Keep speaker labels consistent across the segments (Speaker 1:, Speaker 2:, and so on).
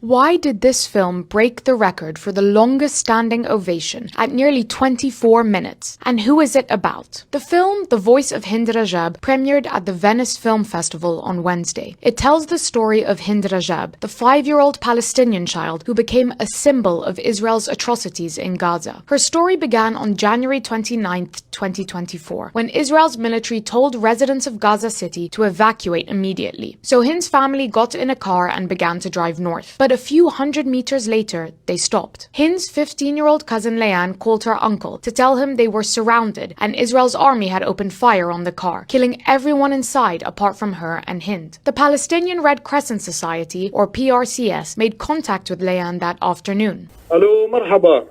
Speaker 1: Why did this film break the record for the longest standing ovation at nearly 24 minutes? And who is it about? The film, The Voice of Hind Rajab, premiered at the Venice Film Festival on Wednesday. It tells the story of Hind Rajab, the 5-year-old Palestinian child who became a symbol of Israel's atrocities in Gaza. Her story began on January 29, 2024, when Israel's military told residents of Gaza City to evacuate immediately. So Hind's family got in a car and began to drive north. But a few hundred meters later, they stopped. Hind's 15-year-old cousin Leanne called her uncle to tell him they were surrounded and Israel's army had opened fire on the car, killing everyone inside apart from her and Hind. The Palestinian Red Crescent Society, or PRCS, made contact with Leanne that afternoon.
Speaker 2: الو مرحبا.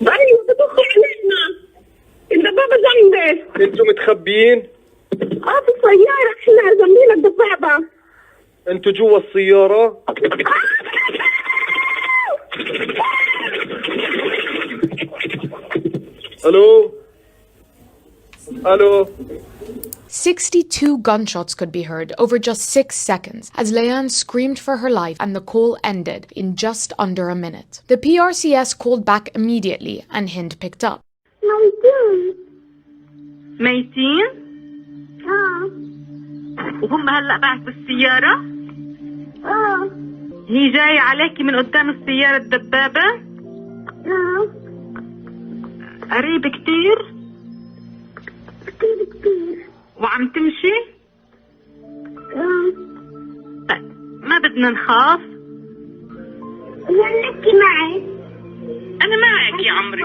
Speaker 3: ايوه بتدخل علينا الدبابه جنبك.
Speaker 2: انتوا متخبيين؟
Speaker 3: في السياره احنا جنبينا الدبابه.
Speaker 2: انتوا جوا السياره؟ الو الو
Speaker 1: 62 gunshots could be heard over just 6 seconds as Leanne screamed for her life and the call ended in just under a minute. The PRCS called back immediately and Hind picked up.
Speaker 3: ميتين؟ وهم هلا معك بالسيارة؟ هي جاية عليكي من قدام السيارة الدبابة؟ قريب كتير؟ كتير وعم تمشي؟ طيب ما بدنا نخاف. خليكي معي. أنا معك يا عمري.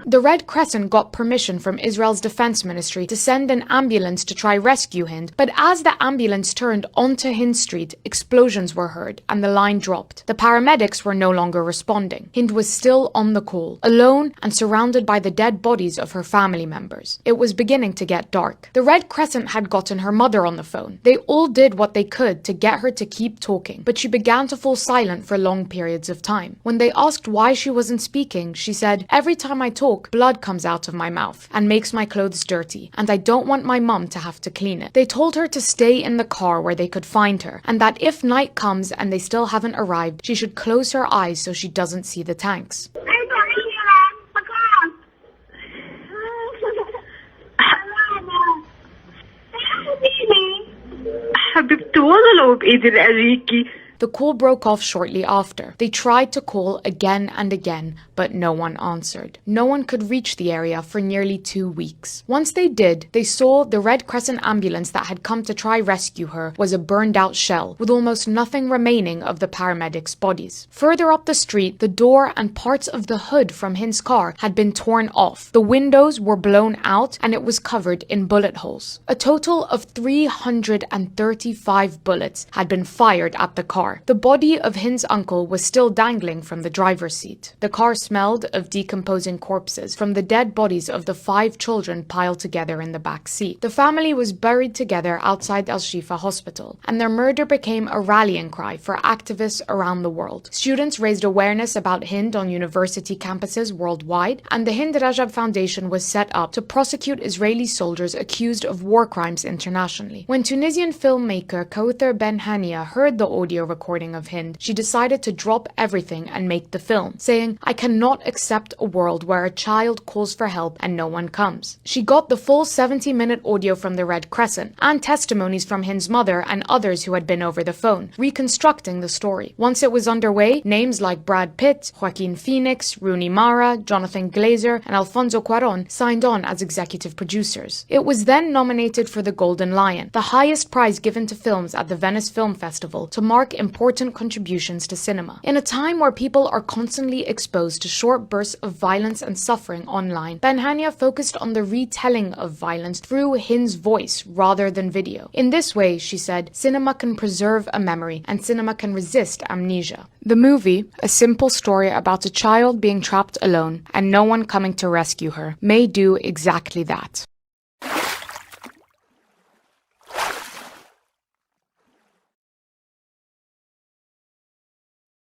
Speaker 1: The Red Crescent got permission from Israel's defense ministry to send an ambulance to try rescue Hind, but as the ambulance turned onto Hind Street, explosions were heard and the line dropped. The paramedics were no longer responding. Hind was still on the call, alone and surrounded by the dead bodies of her family members. It was beginning to get dark. The Red Crescent had gotten her mother on the phone. They all did what they could to get her to keep talking, but she began to fall silent for long periods of time. When they asked why she wasn't speaking, she said, "Every time I talk, blood comes out of my mouth and makes my clothes dirty, and I don't want my mum to have to clean it." They told her to stay in the car where they could find her, and that if night comes and they still haven't arrived, she should close her eyes so she doesn't see the tanks.
Speaker 3: حبيبتي والله لو بإيدي رأجيكي.
Speaker 1: The call broke off shortly after. They tried to call again and again, but no one answered. No one could reach the area for nearly 2 weeks. Once they did, they saw the Red Crescent ambulance that had come to try rescue her was a burned-out shell, with almost nothing remaining of the paramedics' bodies. Further up the street, the door and parts of the hood from Hind's car had been torn off. The windows were blown out and it was covered in bullet holes. A total of 335 bullets had been fired at the car. The body of Hind's uncle was still dangling from the driver's seat. The car smelled of decomposing corpses from the dead bodies of the 5 children piled together in the back seat. The family was buried together outside Al-Shifa Hospital, and their murder became a rallying cry for activists around the world. Students raised awareness about Hind on university campuses worldwide, and the Hind Rajab Foundation was set up to prosecute Israeli soldiers accused of war crimes internationally. When Tunisian filmmaker Kaouther Ben Hania heard the audio recording of Hind, she decided to drop everything and make the film, saying, "I cannot accept a world where a child calls for help and no one comes." She got the full 70-minute audio from the Red Crescent and testimonies from Hind's mother and others who had been over the phone, reconstructing the story. Once it was underway, names like Brad Pitt, Joaquin Phoenix, Rooney Mara, Jonathan Glazer, and Alfonso Cuarón signed on as executive producers. It was then nominated for the Golden Lion, the highest prize given to films at the Venice Film Festival, to mark important contributions to cinema. In a time where people are constantly exposed to short bursts of violence and suffering online, Ben Hania focused on the retelling of violence through Hind's voice rather than video. In this way, she said, cinema can preserve a memory and cinema can resist amnesia. The movie, a simple story about a child being trapped alone and no one coming to rescue her, may do exactly that.